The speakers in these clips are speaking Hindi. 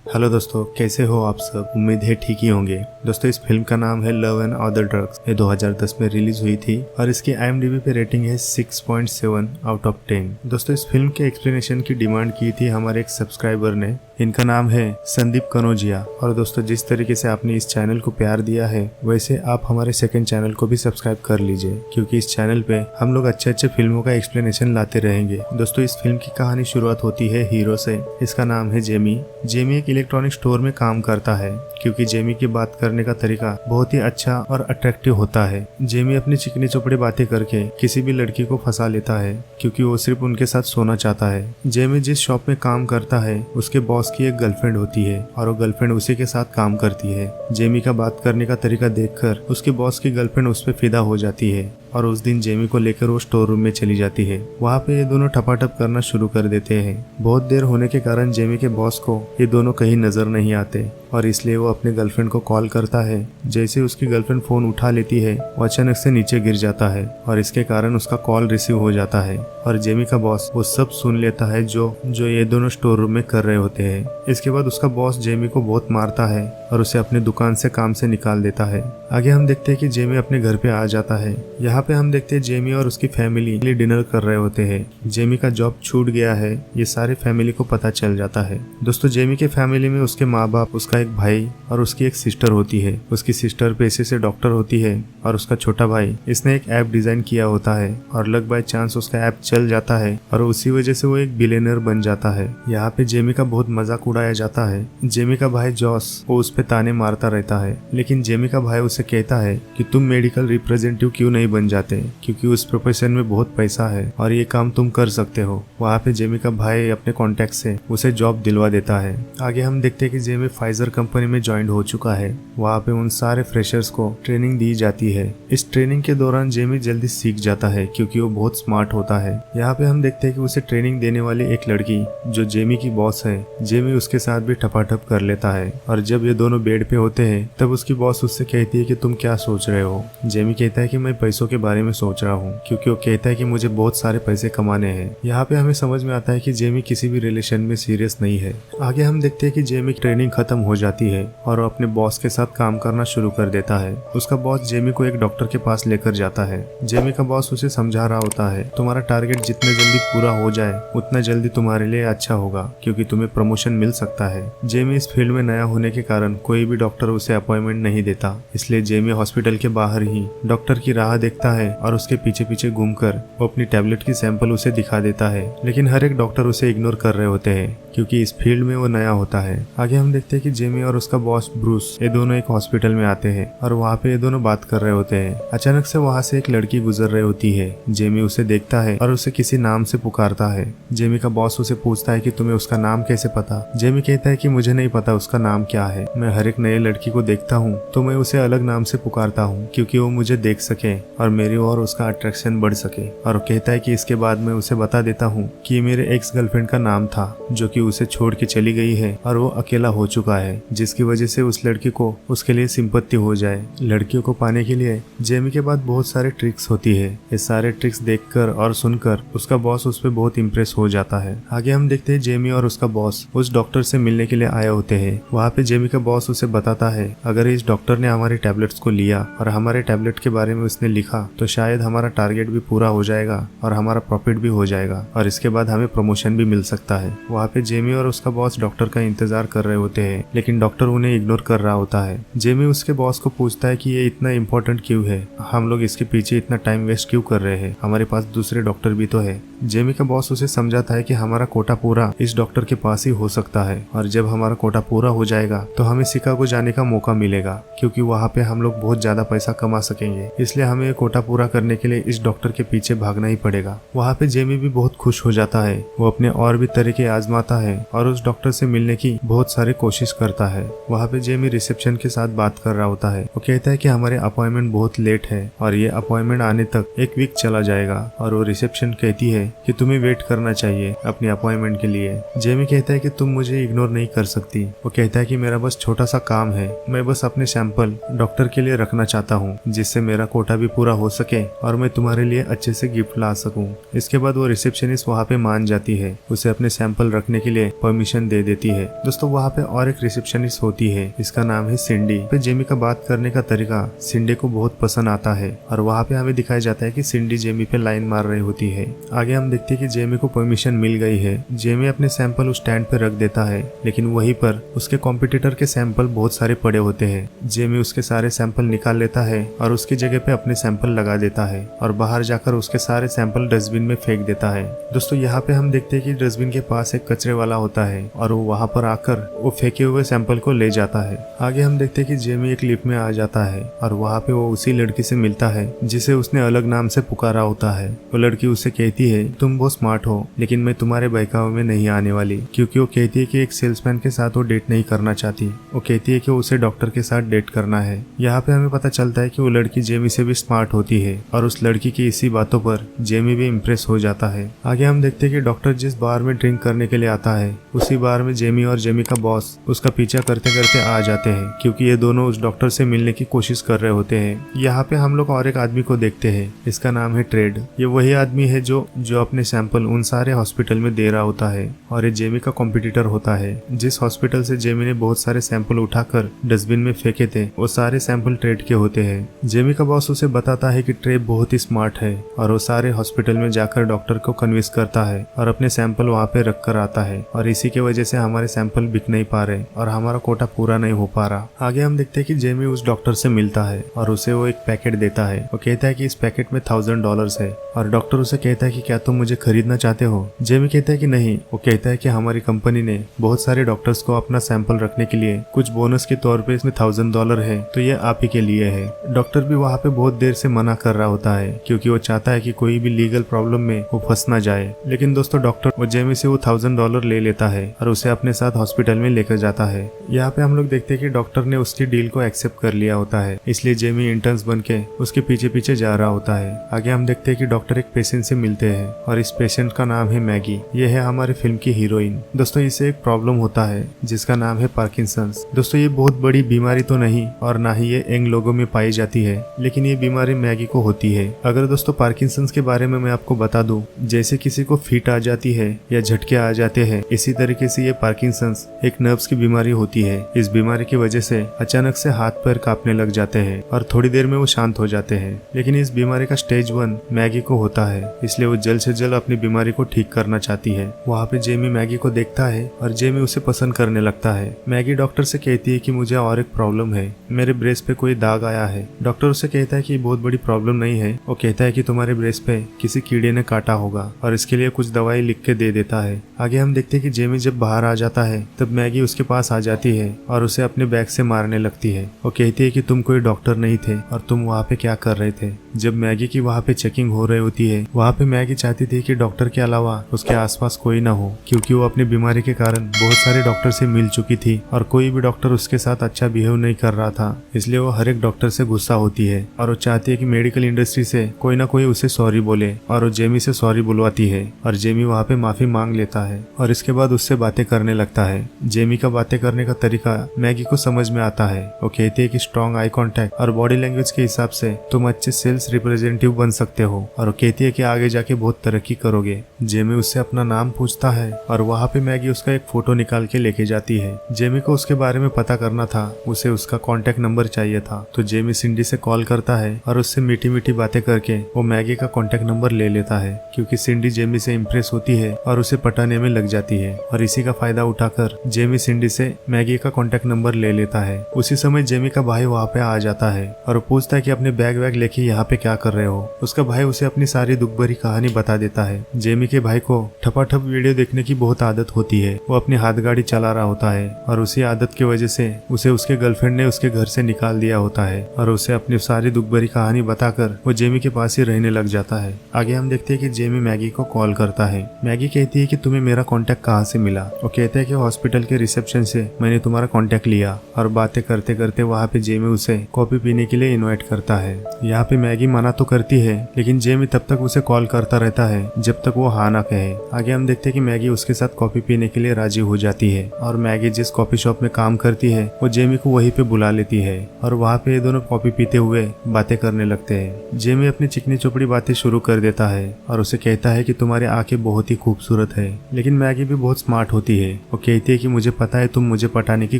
हेलो दोस्तों, कैसे हो आप सब। उम्मीद है ठीक ही होंगे। दोस्तों, इस फिल्म का नाम है लव एंड अदर ड्रग्स। ये 2010 में रिलीज हुई थी और इसकी IMDb पे रेटिंग है 6.7 आउट ऑफ 10। दोस्तों, इस फिल्म के एक्सप्लेनेशन की डिमांड की थी हमारे एक सब्सक्राइबर ने। इनका नाम है संदीप कनौजिया। और दोस्तों, जिस तरीके से आपने इस चैनल को प्यार दिया है वैसे आप हमारे सेकंड चैनल को भी सब्सक्राइब कर लीजिए, क्योंकि इस चैनल पे हम लोग अच्छे फिल्मों का एक्सप्लेनेशन लाते रहेंगे। दोस्तों, इस फिल्म की कहानी शुरुआत होती है हीरो से। इसका नाम है जेमी। जेमी एक इलेक्ट्रॉनिक स्टोर में काम करता है, क्योंकि जेमी की बात करने का तरीका बहुत ही अच्छा और अट्रैक्टिव होता है। जेमी अपनी चिकनी चौपड़ी बातें करके किसी भी लड़की को फंसा लेता है, क्योंकि वो सिर्फ उनके साथ सोना चाहता है। जेमी जिस शॉप में काम करता है उसके बॉस की एक गर्लफ्रेंड होती है और वो गर्लफ्रेंड उसी के साथ काम करती है। जेमी का बात करने का तरीका देखकर उसके बॉस की गर्लफ्रेंड उस पर फिदा हो जाती है और उस दिन जेमी को लेकर वो स्टोर रूम में चली जाती है। वहाँ पे ये दोनों ठपाठप करना शुरू कर देते हैं। बहुत देर होने के कारण जेमी के बॉस को ये दोनों कहीं नजर नहीं आते और इसलिए वो अपने गर्लफ्रेंड को कॉल करता है। जैसे उसकी गर्लफ्रेंड फोन उठा लेती है वो अचानक से नीचे गिर जाता है और इसके कारण उसका कॉल रिसीव हो जाता है और जेमी का बॉस वो सब सुन लेता है जो ये दोनों स्टोर रूम में कर रहे होते हैं। इसके बाद उसका बॉस जेमी को बहुत मारता है और उसे अपनी दुकान से काम से निकाल देता है। आगे हम देखते हैं कि जेमी अपने घर पे आ जाता है। यहाँ पे हम देखते हैं जेमी और उसकी फैमिली डिनर कर रहे होते हैं। जेमी का जॉब छूट गया है, ये सारे फैमिली को पता चल जाता है। दोस्तों, जेमी के फैमिली में उसके माँ बाप, उसका एक भाई और उसकी एक सिस्टर होती है। उसकी सिस्टर पेशे से डॉक्टर होती है और उसका छोटा भाई इसने एक ऐप डिजाइन किया होता है और लक बाय चांस उसका ऐप चल जाता है और उसी वजह से वो एक बिलियनर बन जाता है। यहाँ पे जेमी का बहुत मजाक उड़ाया जाता है। जेमी का भाई जॉस वो उस पे ताने मारता रहता है, लेकिन जेमी का भाई उसे कहता है कि तुम मेडिकल रिप्रेजेंटेटिव क्यों नहीं बन जाते, क्योंकि उस प्रोफेशन में बहुत पैसा है और ये काम तुम कर सकते हो। वहाँ पे जेमी का भाई अपने कॉन्टेक्ट से उसे जॉब दिलवा देता है। आगे हम देखते हैं कि जेमी फाइजर कंपनी में ज्वाइन हो चुका है। वहाँ पे उन सारे फ्रेशर्स को ट्रेनिंग दी जाती है। इस ट्रेनिंग के दौरान जेमी जल्दी सीख जाता है, क्योंकि वो बहुत स्मार्ट होता है। यहाँ पे हम देखते हैं कि उसे ट्रेनिंग देने वाली एक लड़की जो जेमी की बॉस है, जेमी उसके साथ भी ठपाठप कर लेता है और जब ये दोनों बेड पे होते हैं तब उसकी बॉस उससे कहती है कि तुम क्या सोच रहे हो। जेमी कहता है कि मैं पैसों के बारे में सोच रहा हूँ, क्योंकि वो कहता है कि मुझे बहुत सारे पैसे कमाने हैं। यहाँ पे हमें समझ में आता है कि जेमी किसी भी रिलेशन में सीरियस नहीं है। आगे हम देखते हैं कि जेमी की ट्रेनिंग खत्म हो जाती है और वो अपने बॉस के साथ काम करना शुरू कर देता है। उसका बॉस जेमी को एक डॉक्टर के पास लेकर जाता है। जेमी का बॉस उसे समझा रहा होता है, तुम्हारा टारगेट जितने जल्दी पूरा हो जाए उतना जल्दी तुम्हारे लिए अच्छा होगा, क्योंकि तुम्हें प्रमोशन मिल सकता है। जेमी इस फील्ड में नया होने के कारण कोई भी डॉक्टर उसे अपॉइंटमेंट नहीं देता, इसलिए जेमी हॉस्पिटल के बाहर ही डॉक्टर की राह देखता है और उसके पीछे पीछे घूमकर वो अपनी टैबलेट की सैंपल उसे दिखा देता है। लेकिन हर एक डॉक्टर उसे इग्नोर कर रहे होते हैं, क्योंकि इस फील्ड में वो नया होता है। आगे हम देखते हैं कि जेमी और उसका बॉस ब्रूस ये दोनों एक हॉस्पिटल में आते हैं और वहाँ पे ये दोनों बात कर रहे होते हैं। अचानक से वहाँ से एक लड़की गुजर रही होती है। जेमी उसे देखता है और उसे किसी नाम से पुकारता है। जेमी का बॉस उसे पूछता है कि तुम्हें उसका नाम कैसे पता। जेमी कहता है कि मुझे नहीं पता उसका नाम क्या है, मैं हर एक नई लड़की को देखता हूँ तो मैं उसे अलग नाम से पुकारता हूँ, क्योंकि वो मुझे देख सके और मेरी और उसका अट्रैक्शन बढ़ सके। और वो कहता है कि इसके बाद मैं उसे बता देता हूँ कि मेरे एक्स गर्लफ्रेंड का नाम था, जो कि उसे छोड़ के चली गई है और वो अकेला हो चुका है, जिसकी वजह से उस लड़की को उसके लिए सिंपत्ति हो जाए। लड़कियों को पाने के लिए जेमी के बाद बहुत सारे ट्रिक्स होती है। ये सारे ट्रिक्स देखकर और सुनकर उसका बॉस उस पर बहुत इम्प्रेस हो जाता है। आगे हम देखते हैं जेमी और उसका बॉस उस डॉक्टर से मिलने के लिए आए होते हैं। वहाँ पे जेमी का बॉस उसे बताता है, अगर इस डॉक्टर ने हमारे टैबलेट्स को लिया और हमारे टैबलेट के बारे में उसने लिखा तो शायद हमारा टारगेट भी पूरा हो जाएगा और हमारा प्रॉफिट भी हो जाएगा और इसके बाद हमें प्रमोशन भी मिल सकता है। वहाँ पे जेमी और उसका बॉस डॉक्टर का इंतजार कर रहे होते हैं, लेकिन डॉक्टर उन्हें इग्नोर कर रहा होता है। जेमी उसके बॉस को पूछता है कि ये इतना इम्पोर्टेंट क्यों है, हम लोग इसके पीछे इतना टाइम वेस्ट क्यों कर रहे हैं, हमारे पास दूसरे डॉक्टर भी तो है। जेमी का बॉस उसे समझाता है कि हमारा कोटा पूरा इस डॉक्टर के पास ही हो सकता है और जब हमारा कोटा पूरा हो जाएगा तो हमें शिकागो जाने का मौका मिलेगा, क्योंकि वहाँ पे हम लोग बहुत ज्यादा पैसा कमा सकेंगे। इसलिए हमें कोटा पूरा करने के लिए इस डॉक्टर के पीछे भागना ही पड़ेगा। वहाँ पे जेमी भी बहुत खुश हो जाता है। वो अपने और भी तरीके आजमाता है और उस डॉक्टर से मिलने की बहुत सारी कोशिश करता है। वहाँ पे जेमी रिसेप्शन के साथ बात कर रहा होता है। वो कहता है कि हमारे अपॉइंटमेंट बहुत लेट है और ये अपॉइंटमेंट आने तक 1 वीक चला जाएगा और वो रिसेप्शन कहती है कि तुम्हें वेट करना चाहिए अपनी अपॉइंटमेंट के लिए। जेमी कहता है कि तुम मुझे इग्नोर नहीं कर सकती। वो कहता है कि मेरा बस छोटा सा काम है, मैं बस अपने सैंपल डॉक्टर के लिए रखना चाहता हूँ जिससे मेरा कोटा भी पूरा हो सके और मैं तुम्हारे लिए अच्छे से गिफ्ट ला सकूँ। इसके बाद वो रिसेप्शनिस्ट वहाँ पे मान जाती है, उसे अपने सैंपल रखने के लिए परमिशन दे देती है। दोस्तों वहाँ पे और एक रिसेप्शनिस्ट होती है, इसका नाम है सिंडी। पे जेमी का बात करने का तरीका सिंडी को बहुत पसंद आता है और वहाँ पे हमें दिखाया जाता है कि सिंडी जेमी पे लाइन मार रही होती है। आगे हम देखते हैं कि जेमी को परमिशन मिल गई है। जेमी अपने सैंपल उस स्टैंड पे रख देता है, लेकिन वहीं पर उसके कॉम्पिटिटर के सैंपल बहुत सारे पड़े होते हैं। जेमी उसके सारे सैंपल निकाल लेता है और उसकी जगह पे अपने सैंपल लगा देता है और बाहर जाकर उसके सारे सैंपल डस्टबिन में फेंक देता है। दोस्तों यहाँ पे हम देखते हैं कि डस्टबिन के पास एक कचरे वाला होता है और वो वहाँ पर आकर वो फेंके हुए सैंपल को ले जाता है। आगे हम देखते हैं कि जेमी एक लिफ्ट में आ जाता है और वहाँ पे वो उसी लड़की से मिलता है जिसे उसने अलग नाम से पुकारा होता है। वो लड़की उससे कहती है तुम बहुत स्मार्ट हो, लेकिन मैं तुम्हारे बहकावे में नहीं आने वाली, क्योंकि वो कहती है कि एक सेल्समैन के साथ वो डेट नहीं करना चाहती। वो कहती है कि उसे डॉक्टर के साथ डेट करना है। यहाँ पे हमें पता चलता है कि वो लड़की जेमी से भी स्मार्ट होती है और उस लड़की की इसी बातों पर जेमी भी इम्प्रेस हो जाता है। आगे हम देखते हैं कि डॉक्टर जिस बार में ड्रिंक करने के लिए आता है उसी बार में जेमी और जेमी का बॉस उसका पीछा करते करते आ जाते हैं, क्योंकि ये दोनों उस डॉक्टर से मिलने की कोशिश कर रहे होते हैं। यहाँ पे हम लोग और एक आदमी को देखते हैं, इसका नाम है ट्रेड। ये वही आदमी है जो अपने सैंपल उन सारे हॉस्पिटल में दे रहा होता है और ये जेमी का कॉम्पिटिटर होता है। जिस हॉस्पिटल से जेमी ने बहुत सारे सैंपल उठाकर डस्टबिन में फेंके थे वो सारे सैंपल ट्रेड के होते हैं। जेमी का बॉस उसे बताता है कि ट्रेड बहुत ही स्मार्ट है और वो सारे हॉस्पिटल में जाकर डॉक्टर को कन्विंस करता है और अपने सैंपल वहाँ पे रख कर आता है और इसी की वजह से हमारे सैंपल बिक नहीं पा रहे और हमारा कोटा पूरा नहीं हो पा रहा। आगे हम देखते हैं कि जेमी उस डॉक्टर से मिलता है और उसे वो एक पैकेट देता है। वो कहता है कि इस पैकेट में $1000 है और डॉक्टर उसे कहता है कि क्या तुम मुझे खरीदना चाहते हो। जेमी कहता है कि नहीं। वो कहता है कि हमारी कंपनी ने बहुत सारे डॉक्टर्स को अपना सैंपल रखने के लिए कुछ बोनस के तौर पे इसमें $1000 है, तो ये आप ही के लिए है। डॉक्टर भी वहाँ पे बहुत देर से मना कर रहा होता है क्योंकि वो चाहता है कि कोई भी लीगल प्रॉब्लम में वो फंस ना जाए, लेकिन दोस्तों डॉक्टर वो जेमी से वो $1000 ले लेता है और उसे अपने साथ हॉस्पिटल में लेकर जाता है। यहाँ पे हम लोग देखते हैं कि डॉक्टर ने उसकी डील को एक्सेप्ट कर लिया होता है, इसलिए जेमी इंटर्न्स बन के उसके पीछे पीछे जा रहा होता है। आगे हम देखते हैं कि डॉक्टर एक पेशेंट से मिलते हैं और इस पेशेंट का नाम है मैगी। ये है हमारे फिल्म की हीरोइन। दोस्तों इसे एक प्रॉब्लम होता है जिसका नाम है पार्किंसंस। दोस्तों ये बहुत बड़ी बीमारी तो नहीं और ना ही ये यंग लोगों में पाई जाती है, लेकिन ये बीमारी मैगी को होती है। अगर दोस्तों पार्किंसंस के बारे में मैं आपको बता दूं, जैसे किसी को फिट आ जाती है या झटके आ जाते हैं, इसी तरीके से ये पार्किंसंस एक नर्व्स की बीमारी होती है। इस बीमारी की वजह से अचानक से हाथ पैर कांपने लग जाते हैं और थोड़ी देर में वो शांत हो जाते हैं। लेकिन इस बीमारी का स्टेज 1 मैगी को होता है, इसलिए वो जल्द से जल्द अपनी बीमारी को ठीक करना चाहती है। वहाँ पे जेमी मैगी को देखता है और जेमी उसे पसंद करने लगता है। मैगी डॉक्टर से कहती है कि मुझे और एक प्रॉब्लम है, मेरे ब्रेस्ट पे कोई दाग आया है। डॉक्टर उसे कहता है कि बहुत बड़ी प्रॉब्लम नहीं है। वो कहता है कि तुम्हारे ब्रेस्ट पे किसी कीड़े ने काटा होगा और इसके लिए कुछ दवाई लिख के दे देता है। आगे हम देखते हैं कि जेमी जब बाहर आ जाता है तब मैगी उसके पास आ जाती है और उसे अपने बैग से मारने लगती है। वो कहती है कि तुम कोई डॉक्टर नहीं थे और तुम वहाँ पे क्या कर रहे थे। जब मैगी की वहाँ पे चेकिंग हो रही होती है, वहाँ पे मैगी चाहती थी कि डॉक्टर के अलावा उसके आसपास कोई ना हो, क्योंकि वो अपनी बीमारी के कारण बहुत सारे डॉक्टर से मिल चुकी थी और कोई भी डॉक्टर उसके साथ अच्छा बिहेव नहीं कर रहा था। इसलिए वो हर एक डॉक्टर से गुस्सा होती है और वो चाहती है कि मेडिकल इंडस्ट्री से कोई ना कोई उसे सॉरी बोले और वो जेमी से सॉरी बुलवाती है और जेमी वहाँ पे माफी मांग लेता है और इसके बाद उससे बातें करने लगता है। जेमी का बातें करने का तरीका मैगी को समझ में आता है। वो कहती है कि स्ट्रॉन्ग आई कांटेक्ट और बॉडी लैंग्वेज के हिसाब से तुम अच्छे सेल्स रिप्रेजेंटेटिव बन सकते हो और वो कहती है कि आगे जाके बहुत तरक्की करोगे। जेमी उससे अपना नाम पूछता है और वहाँ पे मैगी उसका एक फोटो निकाल के लेके जाती है। जेमी को उसके बारे में पता करना था, उसे उसका कॉन्टेक्ट नंबर चाहिए था, तो जेमी सिंडी से कॉल करता है और उससे मीठी मीठी बातें करके वो मैगी का कॉन्टेक्ट नंबर ले लेता है, क्योंकि सिंडी जेमी से इम्प्रेस होती है और उसे पटाने में लग जाती है और इसी का फायदा उठाकर जेमी सिंडी से मैगी का कॉन्टेक्ट नंबर ले लेता है। उसी समय जेमी का भाई वहाँ पे आ जाता है और पूछता है कि अपने बैग वैग लेके यहाँ पे क्या कर रहे हो। उसका भाई उसे अपनी सारी दुख भरी कहानी बता देता है। जेमी के भाई को ठपाठप वीडियो देखने की बहुत आदत होती है। वो अपनी हाथ गाड़ी चला रहा होता है और उसी आदत की वजह से उसे उसके गर्लफ्रेंड ने उसके घर से निकाल दिया होता है और उसे अपनी सारी दुख भरी कहानी बताकर वो जेमी के पास ही रहने लग जाता है। आगे हम देखते हैं कि जेमी मैगी को कॉल करता है। मैगी कहती है कि तुम्हें मेरा कॉन्टेक्ट कहाँ से मिला। वो कहते हैं कि हॉस्पिटल के रिसेप्शन से मैंने तुम्हारा कॉन्टेक्ट लिया और बातें करते करते वहाँ पे जेमी उसे कॉफी पीने के लिए इनवाइट करता है। यहाँ पे मैगी मना तो करती है, लेकिन जेमी तब तक उसे कॉल करता रहता है जब तक वो हाँ ना कहे। आगे हम देखते हैं कि मैगी उसके साथ कॉफी पीने पीने के लिए राजी हो जाती है और मैगी जिस कॉफी शॉप में काम करती है वो जेमी को वहीं पे बुला लेती है और वहाँ पे ये दोनों कॉफी पीते हुए बातें करने लगते हैं। जेमी अपनी चिकनी चुपड़ी बातें शुरू कर देता है और उसे कहता है कि तुम्हारी आंखें बहुत ही खूबसूरत है। लेकिन मैगी भी बहुत स्मार्ट होती है। वो कहती है कि मुझे पता है तुम मुझे पटाने की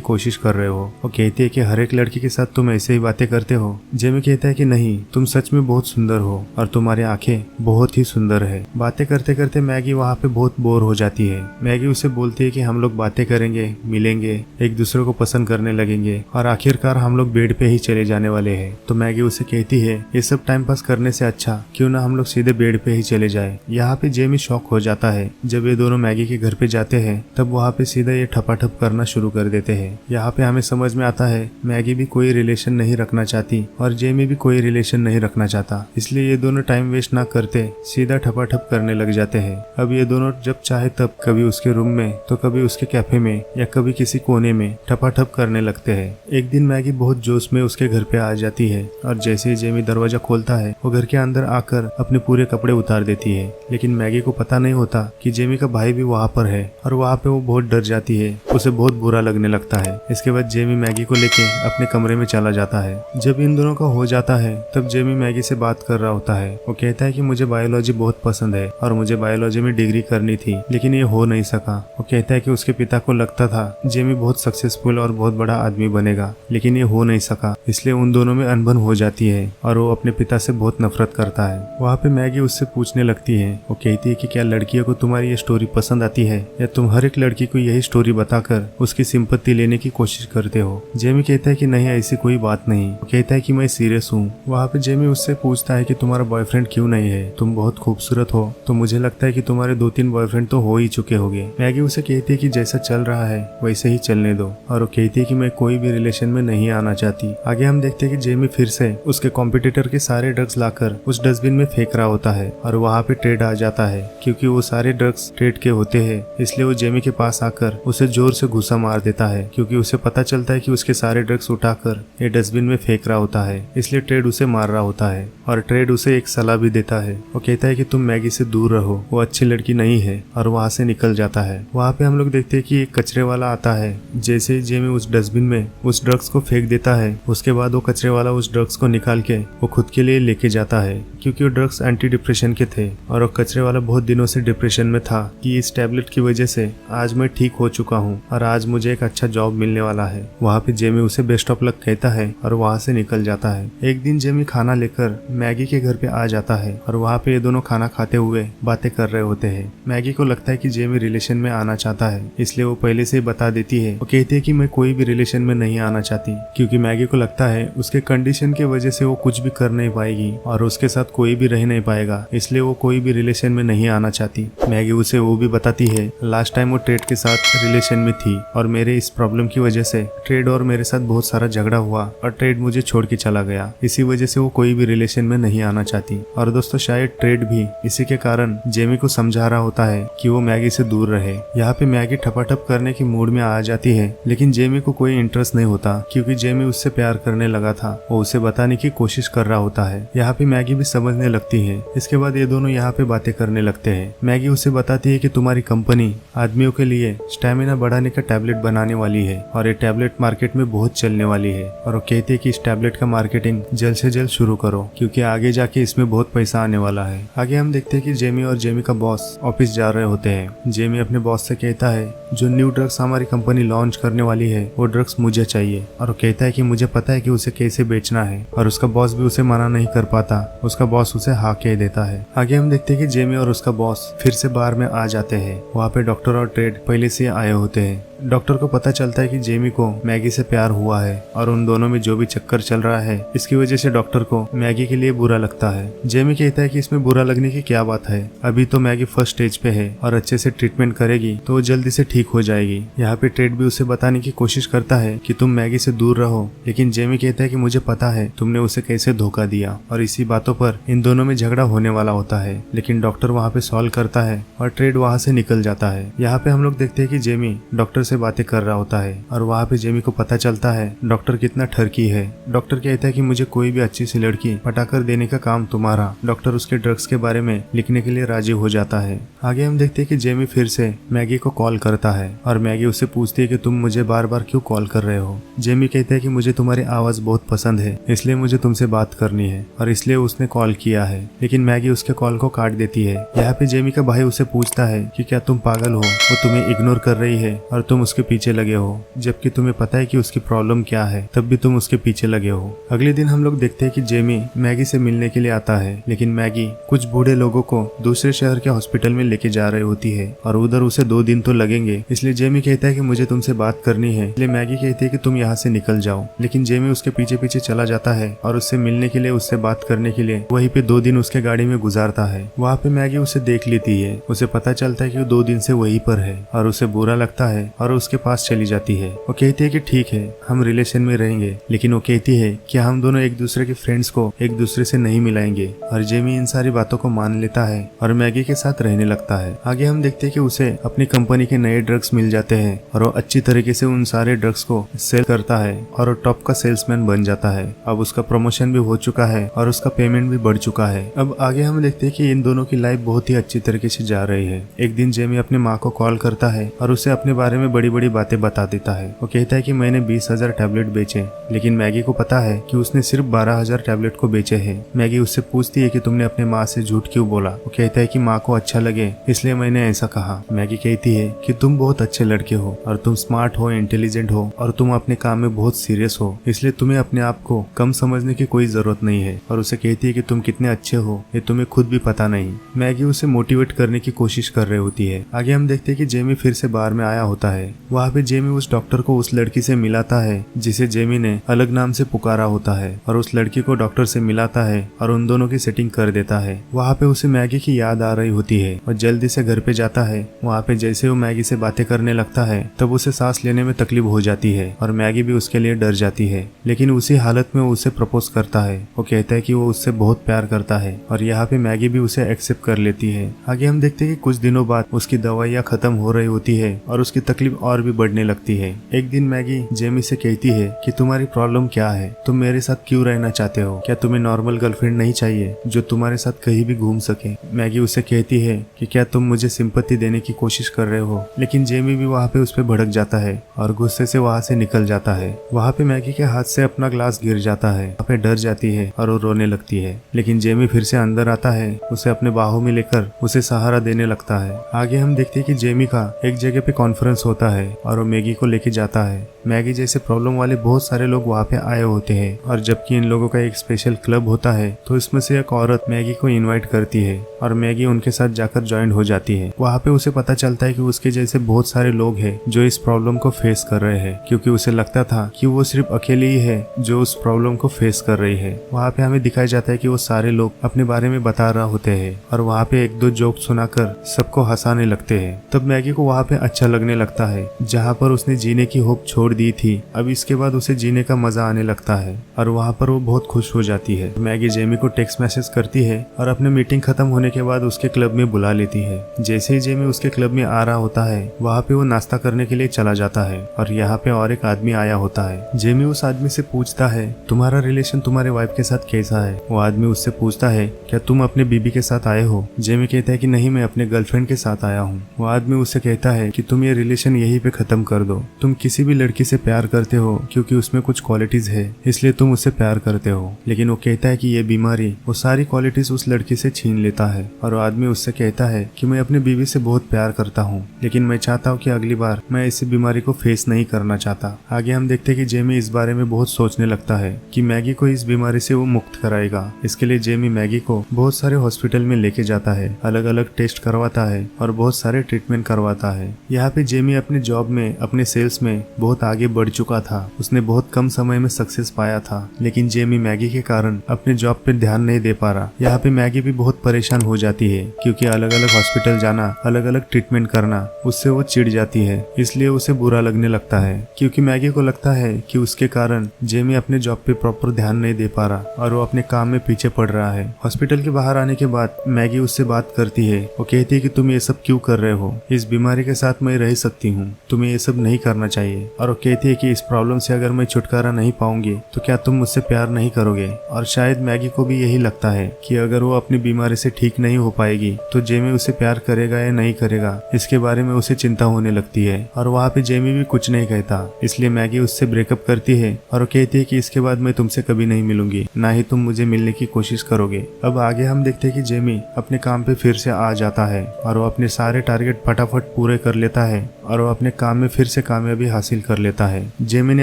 कोशिश कर रहे हो। वो कहती है कि हर एक लड़की के साथ तुम ऐसे ही बातें करते हो। जेमी कहता है कि नहीं, तुम सच में बहुत सुंदर हो और तुम्हारी आंखें बहुत ही सुंदर है। बातें करते करते मैगी वहाँ पे बहुत बोर हो जाती है। मैगी उसे बोलती है कि हम लोग बातें करेंगे, मिलेंगे, एक दूसरे को पसंद करने लगेंगे और आखिरकार हम लोग बेड पे ही चले जाने वाले हैं। तो मैगी उसे कहती है ये सब टाइम पास करने से अच्छा क्यों ना हम लोग सीधे बेड पे ही चले जाए। यहाँ पे जेमी शॉक हो जाता है। जब ये दोनों मैगी के घर पे जाते हैं तब वहाँ पे सीधा ये ठपाठप करना शुरू कर देते हैं। यहाँ पे हमें समझ में आता है मैगी भी कोई रिलेशन नहीं रखना चाहती और जेमी भी कोई रिलेशन नहीं रखना चाहता, इसलिए ये दोनों टाइम वेस्ट ना करते सीधा ठपाठप करने लग जाते हैं। अब ये दोनों जब चाहे तब कभी उसके रूम में तो कभी उसके कैफे में या कभी किसी कोने में ठपाठप करने लगते हैं। एक दिन मैगी बहुत जोश में उसके घर पे आ जाती है और जैसे ही जेमी दरवाजा खोलता है वो घर के अंदर आकर अपने पूरे कपड़े उतार देती है। लेकिन मैगी को पता नहीं होता कि जेमी का भाई भी वहाँ पर है और वहाँ पे वो बहुत डर जाती है। उसे बहुत बुरा लगने लगता है। इसके बाद जेमी मैगी को लेके अपने कमरे में चला जाता है। जब इन दोनों का हो जाता है तब जेमी मैगी से बात कर रहा होता है। वो कहता है कि मुझे बायोलॉजी बहुत पसंद है और मुझे बायोलॉजी में डिग्री करनी थी लेकिन ये हो नहीं सका। वो कहता है कि उसके पिता को लगता था जेमी बहुत सक्सेसफुल और बहुत बड़ा आदमी बनेगा लेकिन ये हो नहीं सका, इसलिए उन दोनों में अनबन हो जाती है और वो अपने पिता से बहुत नफरत करता है। वहाँ पे मैगी उससे पूछने लगती है। वो कहती है कि क्या लड़कियों को तुम्हारी ये स्टोरी पसंद आती है या तुम हर एक लड़की को यही स्टोरी बताकर उसकी सिंपत्ति लेने की कोशिश करते हो। जेमी कहता है कि नहीं, ऐसी कोई बात नहीं। वो कहता है कि मैं सीरियस हूँ। वहाँ पे जेमी उससे पूछता है कि तुम्हारा बॉयफ्रेंड क्यों नहीं है, तुम बहुत खूबसूरत हो तो मुझे लगता है कि तुम्हारे 2-3 बॉयफ्रेंड तो हो ही चुके होंगे। मैगी उसे कहती है कि जैसा चल रहा है वैसे ही चलने दो और वो कहती है कि मैं कोई भी रिलेशन में नहीं आना चाहती। आगे हम देखते हैं कि जेमी फिर से उसके कॉम्पिटिटर के सारे ड्रग्स लाकर उस डस्टबिन में फेंक रहा होता है और वहाँ पे टेड आ जाता है। क्योंकि वो सारे ड्रग्स टेड के होते हैं इसलिए वो जेमी के पास आकर उसे जोर से घुसा मार देता है। क्योंकि उसे पता चलता है कि उसके सारे ड्रग्स उठाकर ये डस्टबिन में फेंक रहा होता है, इसलिए टेड उसे मार रहा होता है और टेड उसे एक सलाह भी देता है। वो कहता है कि तुम मैगी से दूर रहो, वो अच्छी लड़की नहीं है और वहाँ से निकल जाता है। वहाँ पे हम लोग देखते हैं कि एक कचरे वाला आता है। जैसे ही जेमी उस डस्टबिन में उस ड्रग्स को फेंक देता है उसके बाद वो कचरे वाला उस ड्रग्स को निकाल के वो खुद के लिए लेके जाता है। क्योंकि वो ड्रग्स एंटी डिप्रेशन के थे और वो कचरे वाला बहुत दिनों से डिप्रेशन में था कि इस टैबलेट की वजह से आज मैं ठीक हो चुका हूँ और आज मुझे एक अच्छा जॉब मिलने वाला है। वहाँ पे जेमी उसे बेस्ट ऑफ लक कहता है और वहाँ से निकल जाता है। एक दिन जेमी खाना लेकर मैगी के घर पे आ जाता है और वहाँ पे ये दोनों खाना खाते हुए बातें कर रहे होते हैं। मैगी को लगता है कि जेमी रिलेशन में आना चाहता है इसलिए वो पहले से बता देती है। वो कहती है कि मैं कोई भी रिलेशन में नहीं आना चाहती क्योंकि मैगी को लगता है उसके कंडीशन की वजह से वो कुछ भी कर नहीं पाएगी और उसके साथ कोई भी रह नहीं पाएगा, इसलिए वो कोई भी रिलेशन में नहीं आना चाहती। मैगी उसे वो भी बताती है लास्ट टाइम वो ट्रेड के साथ रिलेशन में थी और मेरे इस प्रॉब्लम की वजह से ट्रेड और मेरे साथ बहुत सारा झगड़ा हुआ और ट्रेड मुझे छोड़ के चला गया, इसी वजह से वो कोई भी रिलेशन में नहीं आना चाहती। और दोस्तों शायद ट्रेड भी इसी के कारण जेमी को समझा रहा होता है कि वो मैगी से दूर रहे। यहाँ पे मैगी ठपाठप करने की मूड में आ जाती है लेकिन जेमी को कोई इंटरेस्ट नहीं होता क्योंकि जेमी उससे प्यार करने लगा था। वो उसे बताने की कोशिश कर रहा होता है। यहाँ पे मैगी भी समझने लगती है। इसके बाद ये दोनों यहाँ पे बातें करने लगते हैं। मैगी उसे बताती है कि तुम्हारी कंपनी आदमियों के लिए स्टैमिना बढ़ाने का टैबलेट बनाने वाली है और ये टैबलेट मार्केट में बहुत चलने वाली है और वो कहती है कि इस टैबलेट का मार्केटिंग जल्द से जल्द शुरू करो क्योंकि आगे जाके इसमें बहुत पैसा आने वाला है। आगे हम देखते हैं कि जेमी और जेमी का बॉस ऑफिस जा रहे होते हैं। जेमी अपने बॉस से कहता है जो न्यू ड्रग्स हमारी कंपनी लॉन्च करने वाली है वो ड्रग्स मुझे चाहिए और वो कहता है कि मुझे पता है कि उसे कैसे बेचना है और उसका बॉस भी उसे मना नहीं कर पाता। उसका बॉस उसे हाँ कह देता है। आगे हम देखते हैं कि जेमी और उसका बॉस फिर से बार में आ जाते हैं। वहाँ पे डॉक्टर और ट्रेड पहले से आए होते हैं। डॉक्टर को पता चलता है कि जेमी को मैगी से प्यार हुआ है और उन दोनों में जो भी चक्कर चल रहा है इसकी वजह से डॉक्टर को मैगी के लिए बुरा लगता है। जेमी कहता है कि इसमें बुरा लगने की क्या बात है, अभी तो मैगी फर्स्ट स्टेज पे है और अच्छे से ट्रीटमेंट करेगी तो वो जल्दी से ठीक हो जाएगी। यहाँ पे ट्रेड भी उसे बताने की कोशिश करता है कि तुम मैगी से दूर रहो, लेकिन जेमी कहता है कि मुझे पता है तुमने उसे कैसे धोखा दिया और इसी बातों पर इन दोनों में झगड़ा होने वाला होता है। लेकिन डॉक्टर वहाँ पे सॉल्व करता है और ट्रेड वहाँ से निकल जाता है। यहाँ पे हम लोग देखते हैं कि जेमी डॉक्टर से बातें कर रहा होता है और वहाँ पे जेमी को पता चलता है डॉक्टर कितना ठरकी है। डॉक्टर कहता है कि मुझे कोई भी अच्छी सी लड़की पटाकर देने का काम तुम्हारा। डॉक्टर उसके ड्रग्स के बारे में लिखने के लिए राजी हो जाता है। आगे हम देखते हैं कि जेमी फिर से मैगी को कॉल करता है और मैगी उससे पूछती है कि तुम मुझे बार बार क्यों कॉल कर रहे हो। जेमी कहता है कि मुझे तुम्हारी आवाज बहुत पसंद है, इसलिए मुझे तुमसे बात करनी है और इसलिए उसने कॉल किया है। लेकिन मैगी उसके कॉल को काट देती है। यहाँ पे जेमी का भाई उसे पूछता है कि क्या तुम पागल हो, वो तुम्हें इग्नोर कर रही है और तुम उसके पीछे लगे हो, जबकि तुम्हें पता है कि उसकी प्रॉब्लम क्या है, तब भी तुम उसके पीछे लगे हो। अगले दिन हम लोग देखते हैं कि जेमी मैगी से मिलने के लिए आता है, लेकिन मैगी कुछ बूढ़े लोगों को दूसरे शहर के हॉस्पिटल में लेके जा रही होती है और उधर उसे 2 दिन तो लगेंगे। इसलिए जेमी कहता है कि मुझे तुमसे बात करनी है। इसलिए मैगी कहती है कि तुम यहाँ से निकल जाओ, लेकिन जेमी उसके पीछे पीछे चला जाता है और उससे मिलने के लिए, उससे बात करने के लिए वहीं पे 2 दिन उसके गाड़ी में गुजारता है। वहाँ पे मैगी उसे देख लेती है। उसे पता चलता है कि वो 2 दिन से वहीं पर है और उसे बुरा लगता है और उसके पास चली जाती है। वो कहती है कि ठीक है, हम रिलेशन में रहेंगे, लेकिन वो कहती है कि हम दोनों एक दूसरे के फ्रेंड्स को एक दूसरे से नहीं मिलाएंगे। और जेमी इन सारी बातों को मान लेता है और मैगी के साथ रहने लगता है। आगे हम देखते हैं कि उसे अपनी कंपनी के नए ड्रग्स मिल जाते हैं और वो अच्छी तरीके से उन सारे ड्रग्स को सेल करता है और वो टॉप का सेल्समैन बन जाता है। अब उसका प्रमोशन भी हो चुका है और उसका पेमेंट भी बढ़ चुका है। अब आगे हम देखते हैं कि इन दोनों की लाइफ बहुत ही अच्छी तरीके से जा रही है। एक दिन जेमी अपनी माँ को कॉल करता है और उसे अपने बारे में बड़ी बड़ी बातें बता देता है। वो कहता है कि मैंने 20,000 टैबलेट बेचे, लेकिन मैगी को पता है कि उसने सिर्फ 12,000 टैबलेट को बेचे हैं। मैगी उससे पूछती है कि तुमने अपने माँ से झूठ क्यों बोला। वो कहता है कि माँ को अच्छा लगे इसलिए मैंने ऐसा कहा। मैगी कहती है कि तुम बहुत अच्छे लड़के हो और तुम स्मार्ट हो, इंटेलिजेंट हो और तुम अपने काम में बहुत सीरियस हो, इसलिए तुम्हें अपने आप को कम समझने की कोई जरूरत नहीं है। और उसे कहती है कि तुम कितने अच्छे हो ये तुम्हें खुद भी पता नहीं। मैगी उसे मोटिवेट करने की कोशिश कर रही होती है। आगे हम देखते हैं कि जेमी फिर से बार में आया होता है। वहाँ पे जेमी उस डॉक्टर को उस लड़की से मिलाता है जिसे जेमी ने अलग नाम से पुकारा होता है और उस लड़की को डॉक्टर से मिलाता है और उन दोनों की सेटिंग कर देता है। वहाँ पे उसे मैगी की याद आ रही होती है और जल्दी से घर पे जाता है। वहाँ पे जैसे वो मैगी से बातें करने लगता है तब उसे सांस लेने में तकलीफ हो जाती है और मैगी भी उसके लिए डर जाती है। लेकिन उसी हालत में वो उसे प्रपोज करता है। वो कहता है कि वो उससे बहुत प्यार करता है और यहाँ पे मैगी भी उसे एक्सेप्ट कर लेती है। आगे हम देखते हैं कि कुछ दिनों बाद उसकी दवाइयाँ खत्म हो रही होती है और उसकी तकलीफ और भी बढ़ने लगती है। एक दिन मैगी जेमी से कहती है कि तुम्हारी प्रॉब्लम क्या है, तुम मेरे साथ क्यों रहना चाहते हो, क्या तुम्हें नॉर्मल गर्लफ्रेंड नहीं चाहिए जो तुम्हारे साथ कहीं भी घूम सके। मैगी उसे कहती है कि क्या तुम मुझे सिंपत्ति देने की कोशिश कर रहे हो, लेकिन जेमी भी वहाँ पे उस पर भड़क जाता है और गुस्से से वहाँ से निकल जाता है। वहाँ पे मैगी के हाथ से अपना ग्लास गिर जाता है। वहाँ पे डर जाती है और वो रोने लगती है, लेकिन जेमी फिर से अंदर आता है, उसे अपने बाहों में लेकर उसे सहारा देने लगता है। आगे हम देखते हैं कि जेमी का एक जगह पे कॉन्फ्रेंस होता है और वो मैगी को लेके जाता है। मैगी जैसे प्रॉब्लम वाले बहुत सारे लोग वहाँ पे आए होते हैं और जबकि इन लोगों का एक स्पेशल क्लब होता है तो इसमें से एक औरत मैगी को इनवाइट करती है और मैगी उनके साथ जाकर ज्वाइन हो जाती है। वहाँ पे उसे पता चलता है कि उसके जैसे बहुत सारे लोग हैं जो इस प्रॉब्लम को फेस कर रहे हैं, क्योंकि उसे लगता था कि वो सिर्फ अकेले ही है जो उस प्रॉब्लम को फेस कर रही है। वहाँ पे हमें दिखाया जाता है कि वो सारे लोग अपने बारे में बता रहे होते हैं और वहाँ पे 1-2 जोक सुनाकर सबको हंसाने लगते हैं। तब मैगी को वहाँ पे अच्छा लगने लगता है, जहाँ पर उसने जीने की होप छोड़ दी थी अब इसके बाद उसे जीने का मजा आने लगता है और वहाँ पर वो बहुत खुश हो जाती है। मैगी जेमी को टेक्स्ट मैसेज करती है और अपने मीटिंग खत्म होने के बाद उसके क्लब में बुला लेती है। जैसे ही जेमी उसके क्लब में आ रहा होता है वहाँ पे वो नाश्ता करने के लिए चला जाता है और यहाँ पे और एक आदमी आया होता है। जेमी उस आदमी से पूछता है तुम्हारा रिलेशन तुम्हारे वाइफ के साथ कैसा है। वो आदमी उससे पूछता है क्या तुम अपने बीबी के साथ आए हो। जेमी कहता है कि नहीं, मैं अपने गर्लफ्रेंड के साथ आया हूँ। वो आदमी उससे कहता है कि तुम ये रिलेशन यहीं पे खत्म कर दो। तुम किसी भी लड़की से प्यार करते हो क्योंकि उसमें कुछ क्वालिटीज है इसलिए तुम उससे प्यार करते हो, लेकिन वो कहता है कि ये बीमारी वो सारी क्वालिटीज उस लड़की से छीन लेता है। और वो आदमी उससे कहता है कि मैं अपनी बीवी से बहुत प्यार करता हूँ, लेकिन मैं चाहता हूँ कि अगली बार मैं इस बीमारी को फेस नहीं करना चाहता। आगे हम देखते हैं कि जेमी इस बारे में बहुत सोचने लगता है कि मैगी को इस बीमारी से वो मुक्त कराएगा। इसके लिए जेमी मैगी को बहुत सारे हॉस्पिटल में लेके जाता है, अलग अलग टेस्ट करवाता है और बहुत सारे ट्रीटमेंट करवाता है। यहाँ पे जेमी अपने जॉब में, अपने सेल्स में बहुत आगे बढ़ चुका था। उसने बहुत कम समय में सक्सेस पाया था, लेकिन जेमी मैगी के कारण अपने जॉब पे ध्यान नहीं दे पा रहा। यहाँ पे मैगी भी बहुत परेशान हो जाती है क्योंकि अलग अलग हॉस्पिटल जाना, अलग अलग ट्रीटमेंट करना उससे वो चिढ़ जाती है, इसलिए उसे बुरा लगने लगता है क्योंकि मैगी को लगता है कि उसके कारण जेमी अपने जॉब पे प्रॉपर ध्यान नहीं दे पा रहा और वो अपने काम में पीछे पड़ रहा है। हॉस्पिटल के बाहर आने के बाद मैगी उससे बात करती है। वो कहती है कि तुम ये सब क्यों कर रहे हो, इस बीमारी के साथ मैं रह सकती हूँ हूँ, तुम्हें ये सब नहीं करना चाहिए। और वो कहती है कि इस प्रॉब्लम से अगर मैं छुटकारा नहीं पाऊंगी तो क्या तुम मुझसे प्यार नहीं करोगे। और शायद मैगी को भी यही लगता है कि अगर वो अपनी बीमारी से ठीक नहीं हो पाएगी तो जेमी उसे प्यार करेगा या नहीं करेगा, इसके बारे में उसे चिंता होने लगती है। और वहाँ पे जेमी भी कुछ नहीं कहता, इसलिए मैगी उससे ब्रेकअप करती है और वो कहती है कि इसके बाद मैं तुमसे कभी नहीं मिलूंगी, ना ही तुम मुझे मिलने की कोशिश करोगे। अब आगे हम देखते हैं कि जेमी अपने काम पे फिर से आ जाता है और वो अपने सारे टारगेट फटाफट पूरे कर लेता है और वो अपने काम में फिर से कामयाबी हासिल कर लेता है। जेमी ने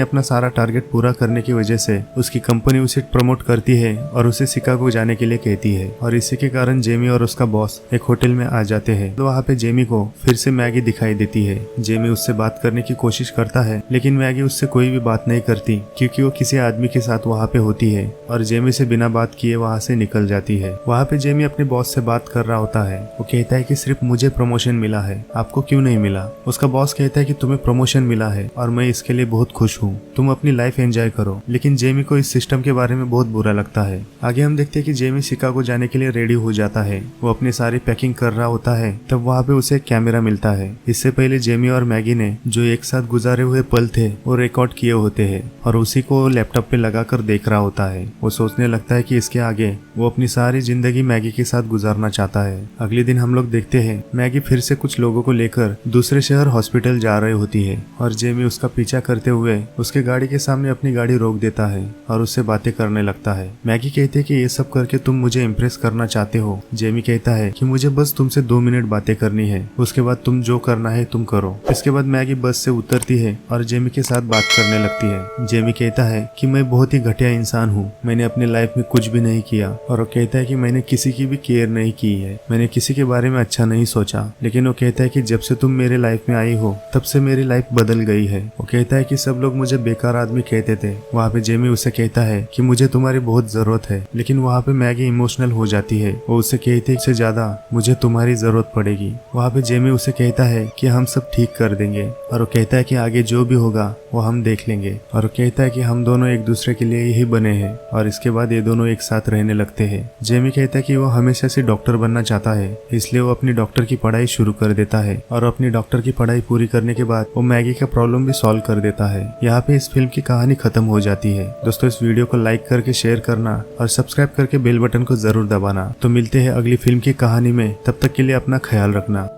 अपना सारा टारगेट पूरा करने की वजह से उसकी कंपनी उसे प्रमोट करती है और उसे शिकागो जाने के लिए कहती है। और इसी के कारण जेमी और उसका बॉस एक होटल में आ जाते हैं। तो वहाँ पे जेमी को फिर से मैगी दिखाई देती है। जेमी उससे बात करने की कोशिश करता है लेकिन मैगी उससे कोई भी बात नहीं करती क्योंकि वो किसी आदमी के साथ वहाँ पे होती है और जेमी से बिना बात किए वहाँ से निकल जाती है। वहाँ पे जेमी अपने बॉस से बात कर रहा होता है। वो कहता है कि सिर्फ मुझे प्रमोशन मिला है, आपको क्यों नहीं मिला। उसका बॉस कहता है कि तुम्हें प्रमोशन मिला है और मैं इसके लिए बहुत खुश हूँ, तुम अपनी लाइफ एंजॉय करो। लेकिन जेमी को इस सिस्टम के बारे में बहुत बुरा लगता है। आगे हम देखते हैं कि जेमी शिकागो जाने के लिए रेडी हो जाता है। वो अपनी सारी पैकिंग कर रहा होता है, तब वहाँ पे उसे एक कैमरा मिलता है। इससे पहले जेमी और मैगी ने जो एक साथ गुजारे हुए पल थे वो रिकॉर्ड किए होते हैं और उसी को लैपटॉप पे लगाकर देख रहा होता है। वो सोचने लगता है कि इसके आगे वो अपनी सारी जिंदगी मैगी के साथ गुजारना चाहता है। अगले दिन हम लोग देखते हैं मैगी फिर से कुछ लोगों को लेकर दूसरे शहर हॉस्पिटल जा रही होती है और जेमी उसका पीछा करते हुए उसके गाड़ी के सामने अपनी गाड़ी रोक देता है और उससे बातें करने लगता है। मैगी कहती है कि ये सब करके तुम मुझे इम्प्रेस करना चाहते हो। जेमी कहता है कि मुझे बस तुमसे 2 मिनट बातें करनी है, उसके बाद तुम जो करना है तुम करो। इसके बाद मैगी बस से उतरती है और जेमी के साथ बात करने लगती है। जेमी कहता है कि मैं बहुत ही घटिया इंसान हूँ, मैंने अपनी लाइफ में कुछ भी नहीं किया। और वो कहता है कि मैंने किसी की भी केयर नहीं की है, मैंने किसी के बारे में अच्छा नहीं सोचा। लेकिन वो कहता है कि जब से तुम मेरे लाइफ में आई हो तब से मेरी लाइफ बदल गई है। वो कहता है कि सब लोग मुझे बेकार आदमी कहते थे। वहाँ पे जेमी उसे कहता है कि मुझे तुम्हारी बहुत जरूरत है। लेकिन वहाँ पे मैगी इमोशनल हो जाती है। वो उससे कहती है कि ज्यादा मुझे तुम्हारी जरूरत पड़ेगी। वहाँ पे जेमी उसे कहता है कि हम सब ठीक कर देंगे और वो कहता है कि आगे जो भी होगा वो हम देख लेंगे। और वो कहता है कि हम दोनों एक दूसरे के लिए ही बने हैं। और इसके बाद ये दोनों एक साथ रहने लगते हैं। जेमी कहता है कि वो हमेशा से डॉक्टर बनना चाहता है, इसलिए वो अपनी डॉक्टर की पढ़ाई शुरू कर देता है और अपनी डॉक्टर की पढ़ाई पूरी करने के बाद वो मैगी का प्रॉब्लम भी सॉल्व कर देता है। यहाँ पे इस फिल्म की कहानी खत्म हो जाती है। दोस्तों इस वीडियो को लाइक करके शेयर करना और सब्सक्राइब करके बेल बटन को जरूर दबाना। तो मिलते हैं अगली फिल्म की कहानी में, तब तक के लिए अपना ख्याल रखना।